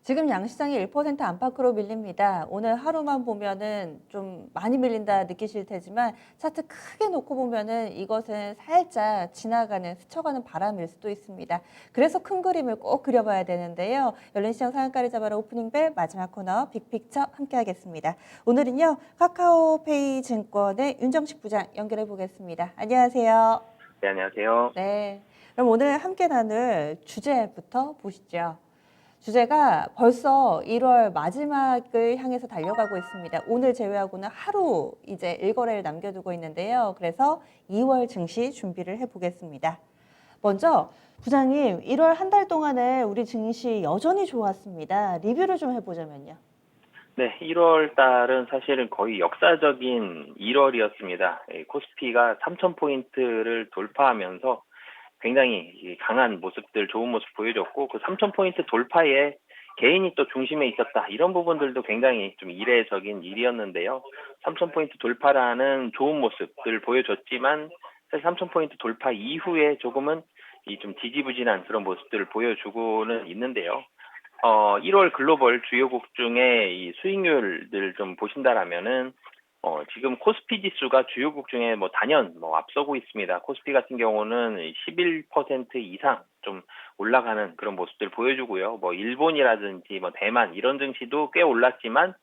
지금 양시장이 1% 안팎으로 밀립니다. 오늘 하루만 보면은 좀 많이 밀린다 느끼실 테지만 차트 크게 놓고 보면은 이것은 살짝 지나가는 스쳐가는 바람일 수도 있습니다. 그래서 큰 그림을 꼭 그려봐야 되는데요. 열린 시장 상한가를 잡아라 오프닝벨 마지막 코너 빅픽처 함께 하겠습니다. 오늘은요 카카오페이 증권의 윤정식 부장 연결해 보겠습니다. 안녕하세요. 네, 안녕하세요. 네. 그럼 오늘 함께 나눌 주제부터 보시죠. 주제가 벌써 1월 마지막을 향해서 달려가고 있습니다. 오늘 제외하고는 하루 이제 일거래를 남겨두고 있는데요. 그래서 2월 증시 준비를 해보겠습니다. 먼저 부장님, 1월 한 달 동안에 우리 증시 여전히 좋았습니다. 리뷰를 좀 해보자면요. 네, 1월 달은 사실은 거의 역사적인 1월이었습니다. 코스피가 3,000포인트를 돌파하면서 굉장히 강한 모습들, 좋은 모습 보여줬고, 그 3,000포인트 돌파에 개인이 또 중심에 있었다. 이런 부분들도 굉장히 좀 이례적인 일이었는데요. 3,000포인트 돌파라는 좋은 모습들 보여줬지만, 사실 3,000포인트 돌파 이후에 조금은 이 좀 지지부진한 그런 모습들을 보여주고는 있는데요. 1월 글로벌 주요국 중에 이 수익률들 좀 보신다라면은 지금 코스피 지수가 주요국 중에 뭐 단연 앞서고 있습니다. 코스피 같은 경우는 11% 이상 좀 올라가는 그런 모습들 보여주고요. 뭐 일본이라든지 뭐 대만 이런 증시도 꽤 올랐지만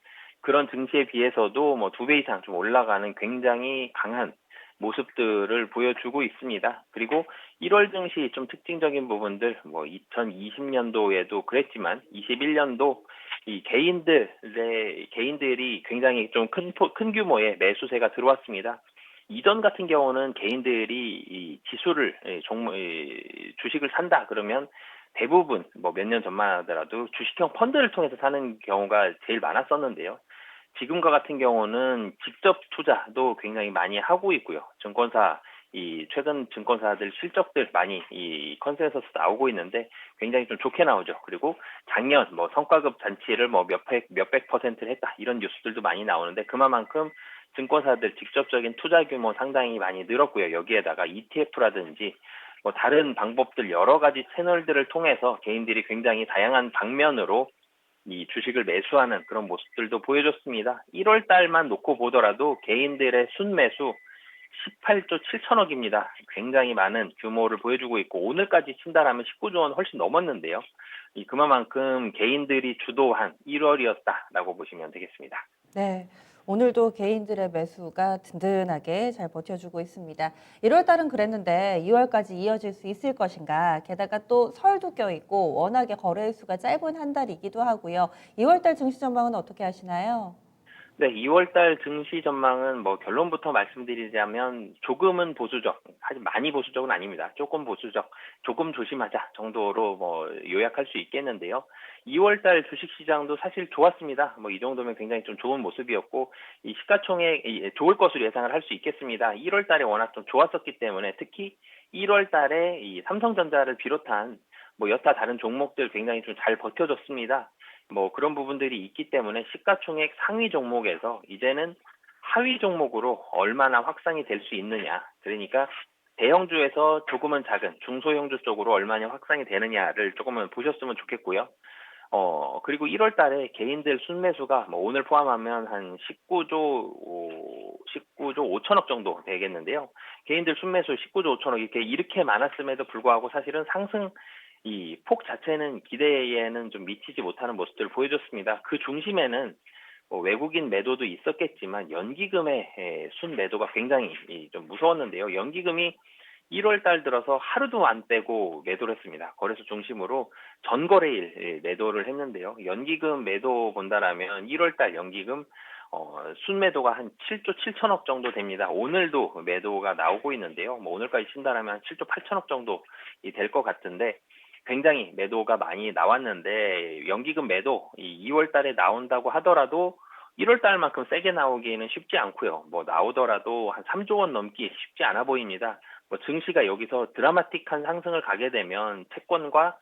그런 증시에 비해서도 뭐 2배 이상 좀 올라가는 굉장히 강한 모습들을 보여주고 있습니다. 그리고 1월 증시 좀 특징적인 부분들, 뭐 2020년도에도 그랬지만 21년도 이 개인들이 굉장히 좀 큰 규모의 매수세가 들어왔습니다. 이전 같은 경우는 개인들이 이 지수를 주식을 산다 그러면 대부분 뭐 몇 년 전만 하더라도 주식형 펀드를 통해서 사는 경우가 제일 많았었는데요. 지금과 같은 경우는 직접 투자도 굉장히 많이 하고 있고요. 최근 증권사들 실적들 많이 이 컨센서스 나오고 있는데 굉장히 좀 좋게 나오죠. 그리고 작년 뭐 성과급 잔치를 뭐 몇백 퍼센트를 했다. 이런 뉴스들도 많이 나오는데 그만큼 증권사들 직접적인 투자 규모 상당히 많이 늘었고요. 여기에다가 ETF라든지 뭐 다른 방법들 여러 가지 채널들을 통해서 개인들이 굉장히 다양한 방면으로 이 주식을 매수하는 그런 모습들도 보여줬습니다. 1월 달만 놓고 보더라도 개인들의 순매수 18조 7천억입니다. 굉장히 많은 규모를 보여주고 있고 오늘까지 친다라면 19조 원 훨씬 넘었는데요. 그만큼 개인들이 주도한 1월이었다라고 보시면 되겠습니다. 네. 오늘도 개인들의 매수가 든든하게 잘 버텨주고 있습니다. 1월 달은 그랬는데 2월까지 이어질 수 있을 것인가? 게다가 또 설도 껴있고 워낙에 거래 일수가 짧은 한 달이기도 하고요. 2월 달 증시 전망은 어떻게 하시나요? 네, 2월 달 증시 전망은 뭐 결론부터 말씀드리자면 조금은 보수적, 사실 많이 보수적은 아닙니다. 조금 보수적, 조금 조심하자 정도로 뭐 요약할 수 있겠는데요. 2월 달 주식 시장도 사실 좋았습니다. 뭐 이 정도면 굉장히 좀 좋은 모습이었고 이 시가총액 좋을 것으로 예상을 할 수 있겠습니다. 1월 달에 워낙 좀 좋았었기 때문에 특히 1월 달에 이 삼성전자를 비롯한 뭐 여타 다른 종목들 굉장히 좀 잘 버텨줬습니다. 뭐 그런 부분들이 있기 때문에 시가총액 상위 종목에서 이제는 하위 종목으로 얼마나 확산이 될 수 있느냐. 그러니까 대형주에서 조금은 작은 중소형주 쪽으로 얼마나 확산이 되느냐를 조금은 보셨으면 좋겠고요. 그리고 1월 달에 개인들 순매수가 뭐 오늘 포함하면 한 19조 5천억 정도 되겠는데요. 개인들 순매수 19조 5천억 이렇게 많았음에도 불구하고 사실은 상승 이 폭 자체는 기대에는 좀 미치지 못하는 모습들을 보여줬습니다. 그 중심에는 뭐 외국인 매도도 있었겠지만 연기금의 순매도가 굉장히 좀 무서웠는데요. 연기금이 1월 달 들어서 하루도 안 빼고 매도를 했습니다. 거래소 중심으로 전거래일 매도를 했는데요. 연기금 매도 본다라면 1월 달 연기금 순매도가 한 7조 7천억 정도 됩니다. 오늘도 매도가 나오고 있는데요. 뭐 오늘까지 친다라면 한 7조 8천억 정도 될 것 같은데 굉장히 매도가 많이 나왔는데 연기금 매도 2월 달에 나온다고 하더라도 1월 달만큼 세게 나오기에는 쉽지 않고요. 뭐 나오더라도 한 3조 원 넘기 쉽지 않아 보입니다. 뭐 증시가 여기서 드라마틱한 상승을 가게 되면 채권과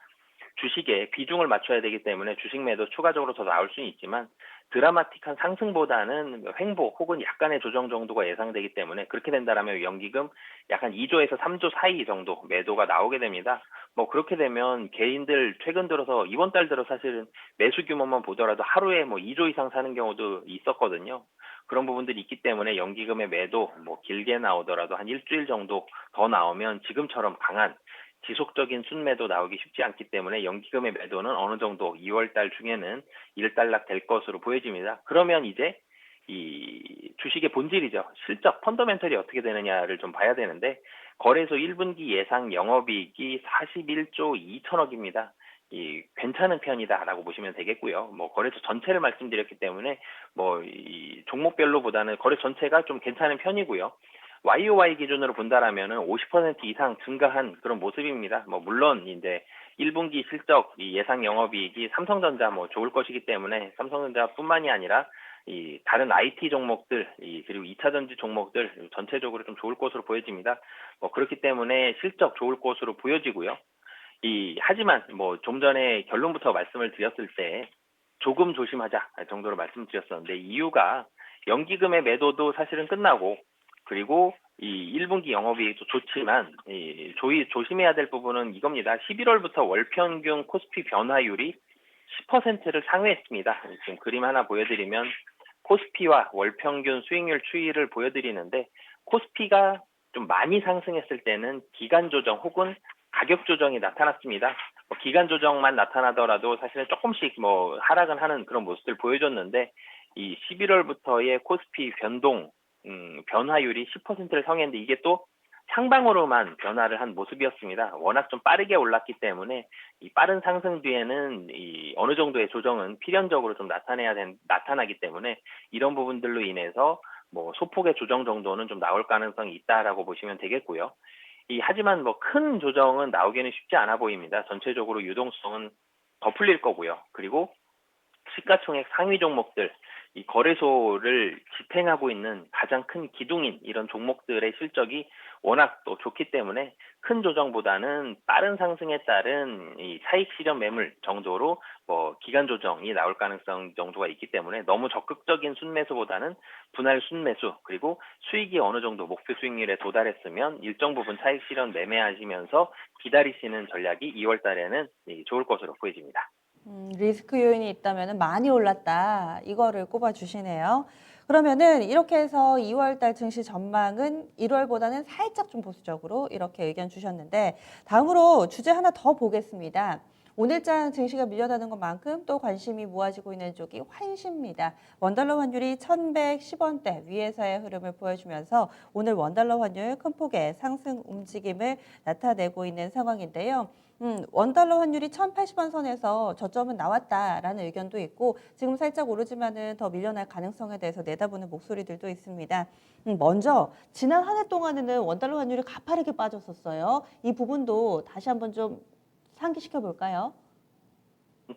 주식에 비중을 맞춰야 되기 때문에 주식 매도 추가적으로 더 나올 수는 있지만 드라마틱한 상승보다는 횡보 혹은 약간의 조정 정도가 예상되기 때문에 그렇게 된다라면 연기금 약간 2조에서 3조 사이 정도 매도가 나오게 됩니다. 뭐 그렇게 되면 개인들 최근 들어서 이번 달 들어 사실은 매수 규모만 보더라도 하루에 뭐 2조 이상 사는 경우도 있었거든요. 그런 부분들이 있기 때문에 연기금의 매도 뭐 길게 나오더라도 한 일주일 정도 더 나오면 지금처럼 강한 지속적인 순매도 나오기 쉽지 않기 때문에 연기금의 매도는 어느 정도 2월 달 중에는 일단락 될 것으로 보여집니다. 그러면 이제 이 주식의 본질이죠. 실적, 펀더멘털이 어떻게 되느냐를 좀 봐야 되는데 거래소 1분기 예상 영업이익이 41조 2천억입니다. 이 괜찮은 편이다라고 보시면 되겠고요. 뭐 거래소 전체를 말씀드렸기 때문에 뭐 이 종목별로 보다는 거래소 전체가 좀 괜찮은 편이고요. YOY 기준으로 본다라면은 50% 이상 증가한 그런 모습입니다. 뭐 물론 이제 1분기 실적 이 예상 영업이익이 삼성전자 뭐 좋을 것이기 때문에 삼성전자뿐만이 아니라 이 다른 IT 종목들 그리고 2차 전지 종목들 전체적으로 좀 좋을 것으로 보여집니다. 뭐 그렇기 때문에 실적 좋을 것으로 보여지고요. 하지만 뭐 좀 전에 결론부터 말씀을 드렸을 때 조금 조심하자 정도로 말씀드렸었는데 이유가 연기금의 매도도 사실은 끝나고 그리고 이 1분기 영업이익도 좋지만 조심해야 될 부분은 이겁니다. 11월부터 월평균 코스피 변화율이 10%를 상회했습니다. 지금 그림 하나 보여드리면 코스피와 월평균 수익률 추이를 보여드리는데 코스피가 좀 많이 상승했을 때는 기간 조정 혹은 가격 조정이 나타났습니다. 기간 조정만 나타나더라도 사실은 조금씩 뭐 하락은 하는 그런 모습을 보여줬는데 이 11월부터의 코스피 변화율이 10%를 상회했는데 이게 또 상방으로만 변화를 한 모습이었습니다. 워낙 좀 빠르게 올랐기 때문에 이 빠른 상승 뒤에는 이 어느 정도의 조정은 필연적으로 좀 나타나기 때문에 이런 부분들로 인해서 뭐 소폭의 조정 정도는 좀 나올 가능성이 있다라고 보시면 되겠고요. 하지만 뭐 큰 조정은 나오기는 쉽지 않아 보입니다. 전체적으로 유동성은 더 풀릴 거고요. 그리고 시가총액 상위 종목들, 이 거래소를 지탱하고 있는 가장 큰 기둥인 이런 종목들의 실적이 워낙 또 좋기 때문에 큰 조정보다는 빠른 상승에 따른 이 차익 실현 매물 정도로 뭐 기간 조정이 나올 가능성 정도가 있기 때문에 너무 적극적인 순매수보다는 분할 순매수 그리고 수익이 어느 정도 목표 수익률에 도달했으면 일정 부분 차익 실현 매매하시면서 기다리시는 전략이 2월 달에는 좋을 것으로 보여집니다. 리스크 요인이 있다면 많이 올랐다. 이거를 꼽아주시네요. 그러면은 이렇게 해서 2월 달 증시 전망은 1월보다는 살짝 좀 보수적으로 이렇게 의견 주셨는데 다음으로 주제 하나 더 보겠습니다. 오늘장 증시가 밀려나는 것만큼 또 관심이 모아지고 있는 쪽이 환시입니다. 원달러 환율이 1110원대 위에서의 흐름을 보여주면서 오늘 원달러 환율 큰 폭의 상승 움직임을 나타내고 있는 상황인데요. 원달러 환율이 1,080원 선에서 저점은 나왔다라는 의견도 있고 지금 살짝 오르지만은 더 밀려날 가능성에 대해서 내다보는 목소리들도 있습니다. 먼저 지난 한 해 동안에는 원달러 환율이 가파르게 빠졌었어요. 이 부분도 다시 한번 좀 상기시켜 볼까요?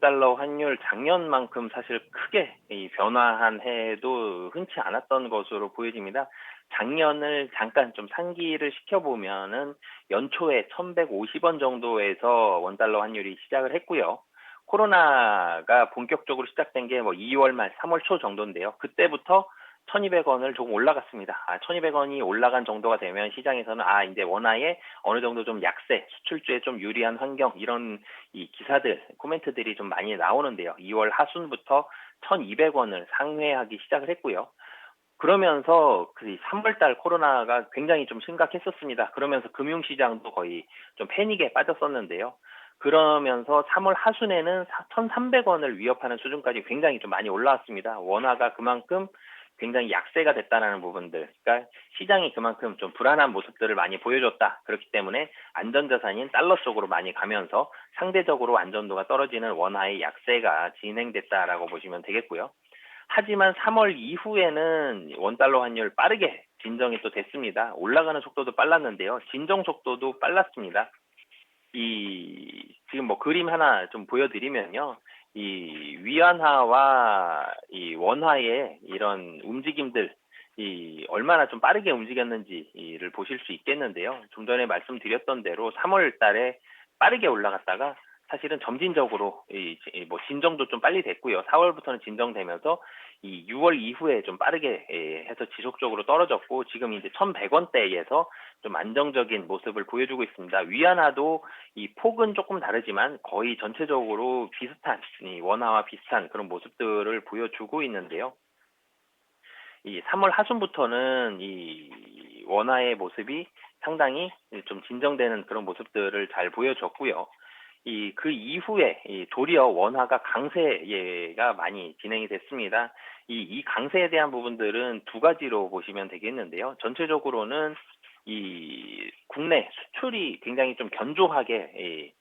달러 환율 작년만큼 사실 크게 변화한 해도 흔치 않았던 것으로 보여집니다. 작년을 잠깐 좀 상기를 시켜보면은 연초에 1150원 정도에서 원달러 환율이 시작을 했고요. 코로나가 본격적으로 시작된 게 뭐 2월 말 3월 초 정도인데요. 그때부터 1200원을 조금 올라갔습니다. 1200원이 올라간 정도가 되면 시장에서는 이제 원화에 어느 정도 좀 약세, 수출주에 좀 유리한 환경 이런 이 기사들, 코멘트들이 좀 많이 나오는데요. 2월 하순부터 1200원을 상회하기 시작을 했고요. 그러면서 그 3월 달 코로나가 굉장히 좀 심각했었습니다. 그러면서 금융시장도 거의 좀 패닉에 빠졌었는데요. 그러면서 3월 하순에는 1,300원을 위협하는 수준까지 굉장히 좀 많이 올라왔습니다. 원화가 그만큼 굉장히 약세가 됐다는 부분들, 그러니까 시장이 그만큼 좀 불안한 모습들을 많이 보여줬다. 그렇기 때문에 안전자산인 달러 쪽으로 많이 가면서 상대적으로 안전도가 떨어지는 원화의 약세가 진행됐다라고 보시면 되겠고요. 하지만 3월 이후에는 원달러 환율 빠르게 진정이 또 됐습니다. 올라가는 속도도 빨랐는데요. 진정 속도도 빨랐습니다. 지금 뭐 그림 하나 좀 보여드리면요. 이 위안화와 이 원화의 이런 움직임들, 얼마나 좀 빠르게 움직였는지를 보실 수 있겠는데요. 좀 전에 말씀드렸던 대로 3월 달에 빠르게 올라갔다가 사실은 점진적으로 뭐 진정도 좀 빨리 됐고요. 4월부터는 진정되면서 이 6월 이후에 좀 빠르게 해서 지속적으로 떨어졌고 지금 이제 1,100원대에서 좀 안정적인 모습을 보여주고 있습니다. 위안화도 이 폭은 조금 다르지만 거의 전체적으로 비슷한 이 원화와 비슷한 그런 모습들을 보여주고 있는데요. 이 3월 하순부터는 이 원화의 모습이 상당히 좀 진정되는 그런 모습들을 잘 보여줬고요. 그 이후에 도리어 원화가 강세가 많이 진행이 됐습니다. 이 강세에 대한 부분들은 두 가지로 보시면 되겠는데요. 전체적으로는 이 국내 수출이 굉장히 좀 견조하게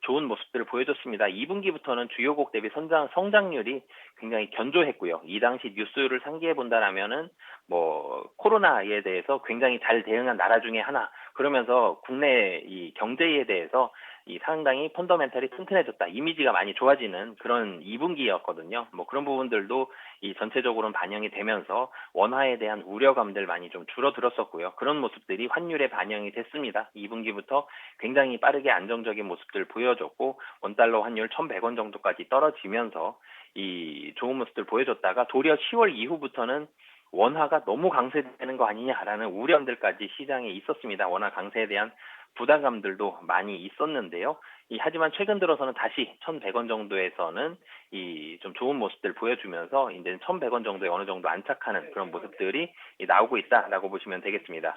좋은 모습들을 보여줬습니다. 2분기부터는 주요국 대비 성장률이 굉장히 견조했고요. 이 당시 뉴스를 상기해 본다라면은 뭐 코로나에 대해서 굉장히 잘 대응한 나라 중에 하나. 그러면서 국내 이 경제에 대해서 이 상당히 펀더멘탈이 튼튼해졌다. 이미지가 많이 좋아지는 그런 2분기였거든요. 뭐 그런 부분들도 이 전체적으로는 반영이 되면서 원화에 대한 우려감들 많이 좀 줄어들었었고요. 그런 모습들이 환율에 반영이 됐습니다. 2분기부터 굉장히 빠르게 안정적인 모습들을 보여줬고 원달러 환율 1,100원 정도까지 떨어지면서 이 좋은 모습들 보여줬다가 도리어 10월 이후부터는 원화가 너무 강세되는 거 아니냐라는 우려감들까지 시장에 있었습니다. 원화 강세에 대한 부담감들도 많이 있었는데요. 하지만 최근 들어서는 다시 1,100원 정도에서는 이 좀 좋은 모습들 보여주면서 이제 1,100원 정도에 어느 정도 안착하는 그런 모습들이 나오고 있다라고 보시면 되겠습니다.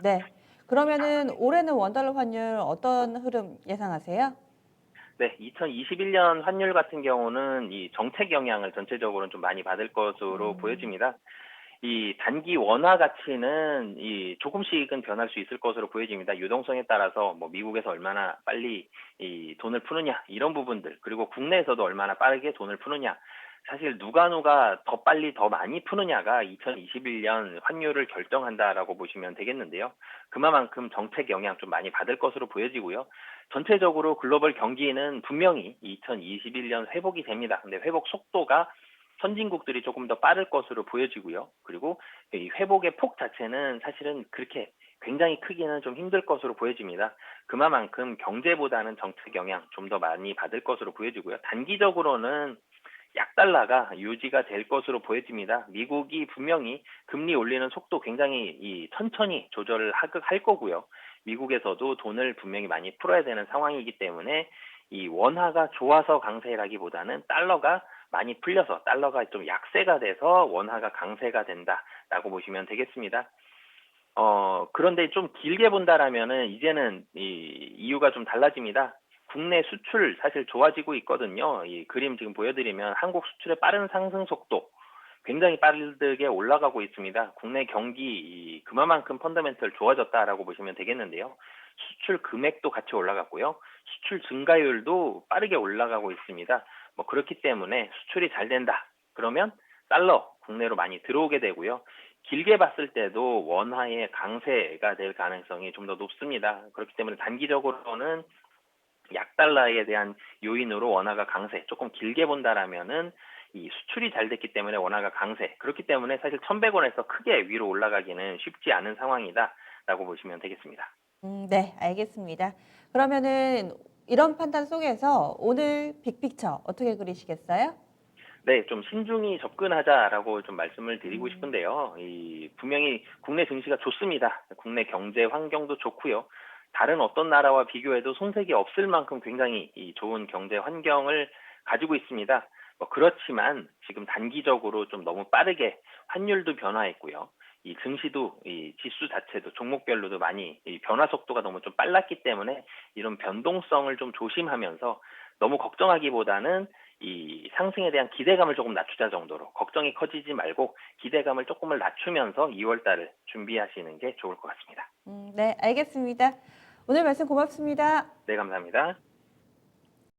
네. 그러면은 올해는 원달러 환율 어떤 흐름 예상하세요? 네, 2021년 환율 같은 경우는 이 정책 영향을 전체적으로는 좀 많이 받을 것으로 음, 보여집니다. 이 단기 원화 가치는 이 조금씩은 변할 수 있을 것으로 보여집니다. 유동성에 따라서 뭐 미국에서 얼마나 빨리 이 돈을 푸느냐 이런 부분들 그리고 국내에서도 얼마나 빠르게 돈을 푸느냐 사실 누가 더 빨리 더 많이 푸느냐가 2021년 환율을 결정한다라고 보시면 되겠는데요. 그만큼 정책 영향 좀 많이 받을 것으로 보여지고요. 전체적으로 글로벌 경기는 분명히 2021년 회복이 됩니다. 근데 회복 속도가 선진국들이 조금 더 빠를 것으로 보여지고요. 그리고 이 회복의 폭 자체는 사실은 그렇게 굉장히 크기는 좀 힘들 것으로 보여집니다. 그만큼 경제보다는 정책 영향 좀 더 많이 받을 것으로 보여지고요. 단기적으로는 약달러가 유지가 될 것으로 보여집니다. 미국이 분명히 금리 올리는 속도 굉장히 천천히 조절을 할 거고요. 미국에서도 돈을 분명히 많이 풀어야 되는 상황이기 때문에 이 원화가 좋아서 강세라기보다는 달러가 많이 풀려서 달러가 좀 약세가 돼서 원화가 강세가 된다라고 보시면 되겠습니다. 그런데 좀 길게 본다라면은 이제는 이 이유가 좀 달라집니다. 국내 수출 사실 좋아지고 있거든요. 이 그림 지금 보여드리면 한국 수출의 빠른 상승 속도 굉장히 빠르게 올라가고 있습니다. 국내 경기 그만큼 펀더멘털 좋아졌다라고 보시면 되겠는데요. 수출 금액도 같이 올라갔고요. 수출 증가율도 빠르게 올라가고 있습니다. 뭐 그렇기 때문에 수출이 잘 된다. 그러면 달러 국내로 많이 들어오게 되고요. 길게 봤을 때도 원화의 강세가 될 가능성이 좀 더 높습니다. 그렇기 때문에 단기적으로는 약달러에 대한 요인으로 원화가 강세, 조금 길게 본다라면은 이 수출이 잘 됐기 때문에 원화가 강세, 그렇기 때문에 사실 1,100원에서 크게 위로 올라가기는 쉽지 않은 상황이다라고 보시면 되겠습니다. 네, 알겠습니다. 그러면은 이런 판단 속에서 오늘 빅픽처 어떻게 그리시겠어요? 네, 좀 신중히 접근하자라고 좀 말씀을 드리고 음, 싶은데요. 분명히 국내 증시가 좋습니다. 국내 경제 환경도 좋고요. 다른 어떤 나라와 비교해도 손색이 없을 만큼 굉장히 좋은 경제 환경을 가지고 있습니다. 뭐 그렇지만 지금 단기적으로 좀 너무 빠르게 환율도 변화했고요. 이 증시도 이 지수 자체도 종목별로도 많이 이 변화 속도가 너무 좀 빨랐기 때문에 이런 변동성을 좀 조심하면서 너무 걱정하기보다는 이 상승에 대한 기대감을 조금 낮추자 정도로 걱정이 커지지 말고 기대감을 조금을 낮추면서 2월 달을 준비하시는 게 좋을 것 같습니다. 네, 알겠습니다. 오늘 말씀 고맙습니다. 네, 감사합니다.